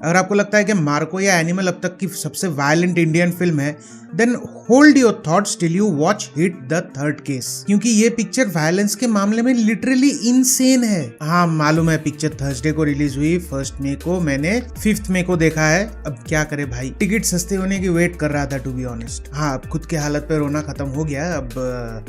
अगर आपको लगता है कि मार्को या एनिमल अब तक की सबसे वायलेंट इंडियन फिल्म है, then hold your thoughts till you watch hit the third case, क्योंकि ये पिक्चर वायलेंस के मामले में लिटरली इनसेन है। हाँ मालूम है, पिक्चर थर्सडे को रिलीज हुई 1 मई को, मैंने 5 मई को देखा है। अब क्या करे भाई, टिकट सस्ते होने की वेट कर रहा था टू बी ऑनेस्ट। हाँ अब खुद के हालत पे रोना खत्म हो गया। अब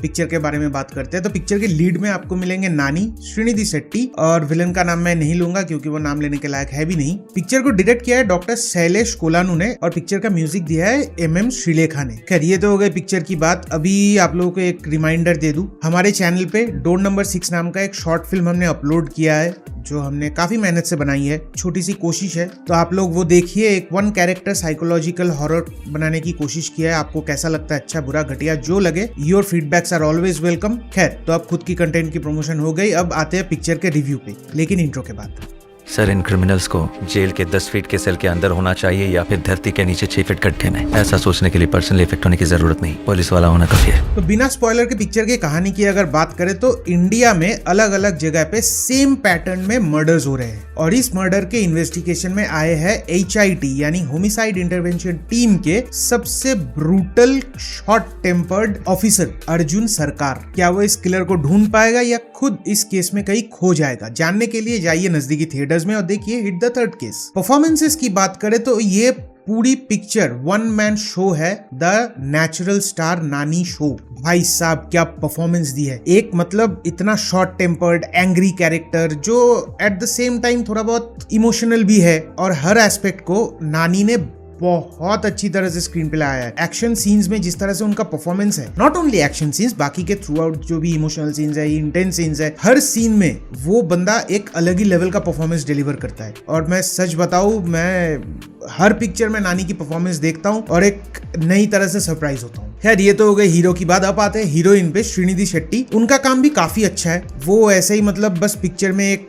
पिक्चर के बारे में बात करते हैं। तो पिक्चर के लीड में आपको मिलेंगे नानी, श्रीनिधि शेट्टी, और विलन का नाम मैं नहीं लूंगा क्योंकि वो नाम लेने के लायक है भी नहीं। पिक्चर को डायरेक्ट किया है डॉक्टर शैलेश कोलानू ने और पिक्चर का म्यूजिक दिया है MM श्रीलेखा ने। खैर ये तो हो गई पिक्चर की बात। अभी आप लोगों को एक रिमाइंडर दे दूं, हमारे चैनल पे डोर नंबर 6 नाम का एक शॉर्ट फिल्म हमने अपलोड किया है जो हमने काफी मेहनत से बनाई है, छोटी सी कोशिश है, तो आप लोग वो देखिए। एक 1 कैरेक्टर साइकोलॉजिकल हॉरर बनाने की कोशिश किया है। आपको कैसा लगता है, अच्छा बुरा घटिया जो लगे, your feedbacks are always welcome. खैर तो अब खुद की कंटेंट की प्रमोशन हो गई, अब आते हैं पिक्चर के रिव्यू पे, लेकिन इंट्रो के बाद। सर इन क्रिमिनल्स को जेल के 10 फीट के सेल के अंदर होना चाहिए या फिर धरती के नीचे 6 फीट गड्ढे में। ऐसा सोचने के लिए पर्सनल इफेक्ट होने की जरूरत नहीं, पुलिस वाला होना काफी है। तो बिना स्पॉइलर के पिक्चर की कहानी की अगर बात करें तो इंडिया में अलग अलग जगह पे सेम पैटर्न में मर्डर्स हो रहे हैं और इस मर्डर के इन्वेस्टिगेशन में आए हैं HIT यानी होमिसाइड इंटरवेंशन टीम के सबसे brutal short tempered officer Arjun सरकार। क्या वो इस किलर को ढूंढ पाएगा या खुद इस केस में कहीं खो जाएगा? जानने के लिए जाइए नजदीकी थिएटर्स में और देखिए hit the third case. Performances की बात करें तो ये पूरी पिक्चर 1 मैन शो है, द नेचुरल स्टार नानी शो। भाई साहब क्या परफॉर्मेंस दी है। एक मतलब इतना शॉर्ट टेम्पर्ड एंग्री कैरेक्टर जो एट द सेम टाइम थोड़ा बहुत इमोशनल भी है और हर एस्पेक्ट को नानी ने बहुत अच्छी तरह से स्क्रीन पे लाया है। एक्शन सीन्स में जिस तरह से उनका परफॉर्मेंस है, नॉट ओनली एक्शन सीन्स, बाकी के थ्रू आउट जो भी इमोशनल सीन्स है, इंटेंस सीन्स है, हर सीन में वो बंदा एक अलग ही लेवल का परफॉर्मेंस डिलीवर करता है। और मैं सच बताऊं, मैं हर पिक्चर में नानी की परफॉर्मेंस देखता हूं और एक नई तरह से सरप्राइज होता हूं। खैर ये तो हो गए हीरो की बात। अब आते हैं हीरोइन पे, श्रीनिधि शेट्टी। उनका काम भी काफी अच्छा है। वो ऐसे ही मतलब बस पिक्चर में एक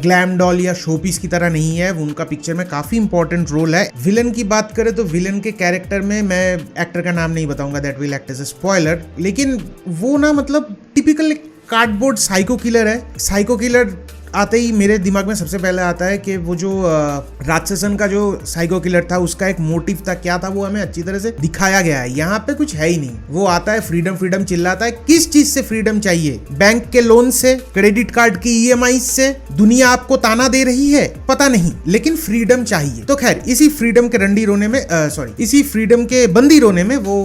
ग्लैम डॉल या शोपीस की तरह नहीं है, उनका पिक्चर में काफी इंपॉर्टेंट रोल है। विलन की बात करें तो विलन के कैरेक्टर में मैं एक्टर का नाम नहीं बताऊंगा, that will act as a spoiler, लेकिन वो ना मतलब टिपिकल कार्डबोर्ड साइको किलर है। साइको किलर आते ही मेरे दिमाग में सबसे पहले आता है कि वो जो राक्षसन का जो साइको किलर था उसका एक मोटिव था, क्या था वो हमें अच्छी तरह से दिखाया गया है। यहाँ पे कुछ है ही नहीं। वो आता है फ्रीडम फ्रीडम चिल्लाता है। किस चीज से फ्रीडम चाहिए? बैंक के लोन से, क्रेडिट कार्ड की EMI से, दुनिया आपको ताना दे रही है, पता नहीं, लेकिन फ्रीडम चाहिए। तो खैर इसी फ्रीडम के रंडी रोने में इसी फ्रीडम के बंदी रोने में वो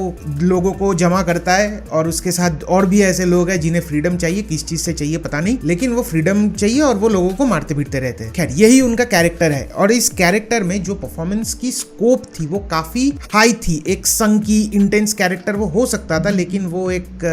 लोगों को जमा करता है और उसके साथ और भी ऐसे लोग हैं जिन्हें फ्रीडम चाहिए, किस चीज से चाहिए पता नहीं, लेकिन वो फ्रीडम चाहिए और वो लोगों को मारते पीटते रहते हैं। खैर यही उनका कैरेक्टर है और इस कैरेक्टर में जो परफॉर्मेंस की स्कोप थी वो काफी हाई थी। एक संग की इंटेंस कैरेक्टर वो हो सकता था, लेकिन वो एक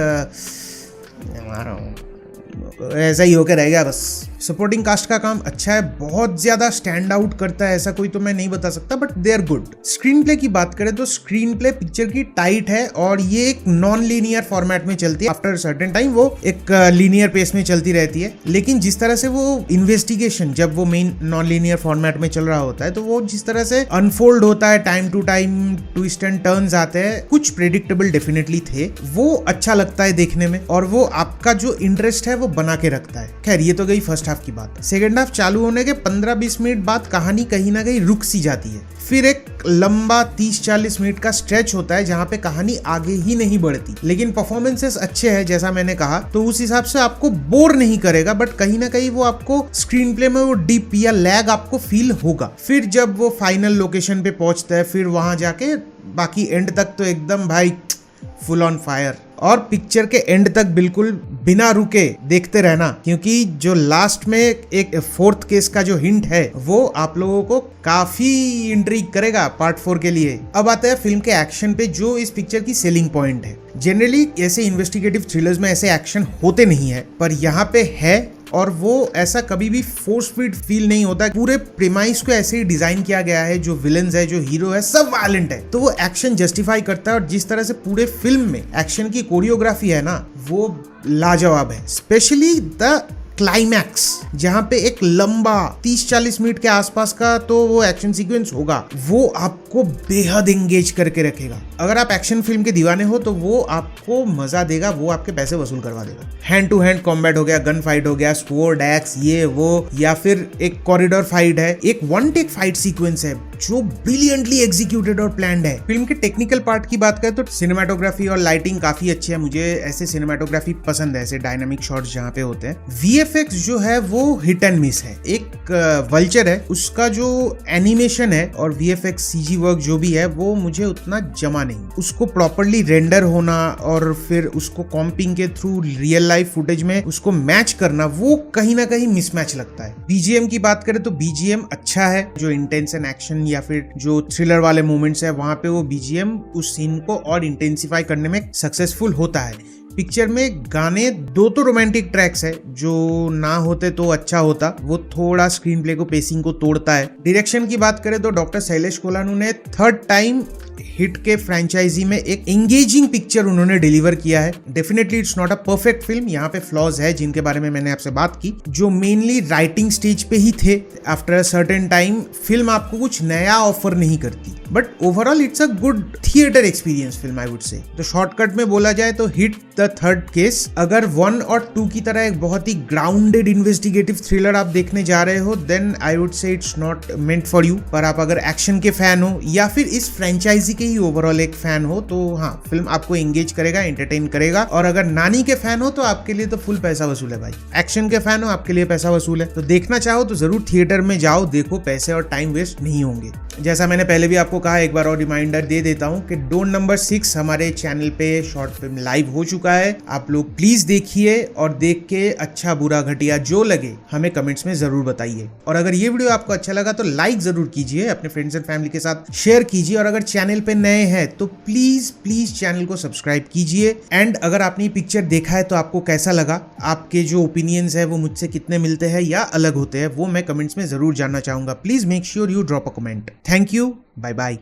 ऐसा ही होकर रह गया बस। सपोर्टिंग कास्ट का काम अच्छा है, बहुत ज्यादा स्टैंड आउट करता है ऐसा कोई तो मैं नहीं बता सकता, but they are good. Screenplay की बात करें तो स्क्रीन प्ले पिक्चर की टाइट है और ये एक नॉन लीनियर फॉर्मेट में चलती है। आफ्टर सर्टेन टाइम वो एक लीनियर पेस में चलती रहती है, लेकिन जिस तरह से वो इन्वेस्टिगेशन जब वो मेन नॉन लीनियर फॉर्मेट में चल रहा होता है तो वो जिस तरह से अनफोल्ड होता है, time to time twist and turns आते हैं, कुछ प्रेडिक्टेबल डेफिनेटली थे, वो अच्छा लगता है देखने में और वो आपका जो इंटरेस्ट है वो बना के रखता है। खैर ये तो गई फर्स्ट हाफ की बात। सेकेंड हाफ चालू होने के 15-20 मिनट बाद कहानी कहीं ना कहीं रुक सी जाती है। फिर एक लंबा 30-40 मिनट का स्ट्रेच होता है जहां पे कहानी आगे ही नहीं बढ़ती, लेकिन परफॉर्मेंसेस अच्छे हैं जैसा मैंने कहा, तो उस हिसाब से आपको बोर नहीं करेगा, बट कहीं ना कहीं वो आपको स्क्रीन प्ले में वो डिप या लैग आपको फील होगा। फिर जब वो फाइनल लोकेशन पे पहुंचता है, फिर वहां जाके बाकी एंड तक तो एकदम भाई फुल ऑन फायर। और पिक्चर के एंड तक बिल्कुल बिना रुके देखते रहना, क्योंकि जो लास्ट में एक 4th केस का जो हिंट है वो आप लोगों को काफी इंट्रिग करेगा पार्ट 4 के लिए। अब आता है फिल्म के एक्शन पे, जो इस पिक्चर की सेलिंग पॉइंट है। जनरली ऐसे इन्वेस्टिगेटिव थ्रिलर्स में ऐसे एक्शन होते नहीं है, पर यहाँ पे है और वो ऐसा कभी भी फोर्स फीड फील नहीं होता। पूरे प्रीमाइस को ऐसे ही डिजाइन किया गया है, जो विलन्स है, जो हीरो है, सब वायलेंट है, तो वो एक्शन जस्टिफाई करता है। और जिस तरह से पूरे फिल्म में एक्शन की कोरियोग्राफी है ना, वो लाजवाब है। स्पेशली द क्लाइमैक्स, जहां पे एक लंबा 30-40 मिनट के आसपास का तो वो एक्शन सीक्वेंस होगा, वो आपको बेहद एंगेज करके रखेगा। अगर आप एक्शन फिल्म के दीवाने हो तो वो आपको मजा देगा, वो आपके पैसे वसूल करवा देगा। हैंड टू हैंड कॉम्बैट हो गया, गन फाइट हो गया, स्वॉर्ड एक्स ये वो, या फिर एक कॉरिडोर फाइट है, एक वन टेक फाइट सीक्वेंस है जो ब्रिलियंटली एग्जीक्यूटेड और प्लान्ड है। फिल्म के टेक्निकल पार्ट की बात करें तो सिनेमाटोग्राफी और लाइटिंग काफी अच्छी है, मुझे ऐसे सिनेमाटोग्राफी पसंद है, ऐसे डायनामिक शॉट्स जहाँ पे होते हैं। वीएफएक्स जो है वो हिट एंड मिस है। एक वल्चर है, उसका जो एनिमेशन है और वीएफएक्स सीजी वर्क जो भी है वो मुझे उतना जमा नहीं। उसको प्रॉपरली रेंडर होना और फिर उसको कॉम्पिंग के थ्रू रियल लाइफ फुटेज में उसको मैच करना, वो कहीं ना कहीं मिसमैच लगता है। बीजीएम की बात करें तो बीजीएम अच्छा है, जो इंटेंस एंड एक्शन या फिर जो थ्रिलर वाले मोमेंट्स है वहां पे वो बीजीएम उस सीन को और इंटेंसिफाई करने में सक्सेसफुल होता है। पिक्चर में गाने दो तो रोमांटिक ट्रैक्स है, जो ना होते तो अच्छा होता, वो थोड़ा स्क्रीन प्ले को, पेसिंग को तोड़ता है। डायरेक्शन की बात करें तो डॉक्टर शैलेश कोलानू ने थर्ड टाइम हिट के फ्रेंचाइजी में एक एंगेजिंग पिक्चर उन्होंने डिलीवर किया है। Definitely it's not a perfect film, यहाँ पे फ्लॉज है जिनके बारे में मैंने आपसे बात की, जो मेनली राइटिंग स्टेज पे ही थे। After a certain time film आपको कुछ नया ऑफर नहीं करती, but overall it's a good theatre experience film I would से। तो शॉर्टकट में बोला जाए तो हिट द थर्ड केस। अगर 1 और 2 की तरह एक बहुत ही ग्राउंडेड इन्वेस्टिगेटिव थ्रिलर आप देखने जा रहे हो, then I would say it's not meant for you. पर आप अगर एक्शन के फैन हो या फिर इस फ्रेंचाइजी के ही ओवरऑल एक फैन हो तो हाँ, फिल्म आपको एंगेज करेगा, एंटरटेन करेगा। और अगर नानी के फैन हो तो आपके लिए तो फुल पैसा वसूल है भाई। एक्शन के फैन हो, आपके लिए पैसा वसूल है। तो देखना चाहो तो जरूर थिएटर में जाओ, देखो, पैसे और टाइम वेस्ट नहीं होंगे। जैसा मैंने पहले भी आपको कहा, एक बार और रिमाइंडर दे देता हूँ कि डोंट नंबर 6 हमारे चैनल पे शॉर्ट फिल्म लाइव हो चुका है। आप लोग प्लीज देखिए और देख के अच्छा बुरा घटिया जो लगे हमें कमेंट्स में जरूर बताइए। और अगर ये वीडियो आपको अच्छा लगा तो लाइक जरूर कीजिए, अपने फ्रेंड्स एंड फैमिली के साथ शेयर कीजिए, और अगर चैनल पे नए हैं तो प्लीज चैनल को सब्सक्राइब कीजिए। एंड अगर आपने पिक्चर देखा है तो आपको कैसा लगा, आपके जो ओपिनियंस है वो मुझसे कितने मिलते हैं या अलग होते हैं, वो मैं कमेंट्स में जरूर जानना चाहूंगा। Please make sure you drop a comment. Thank you, bye bye.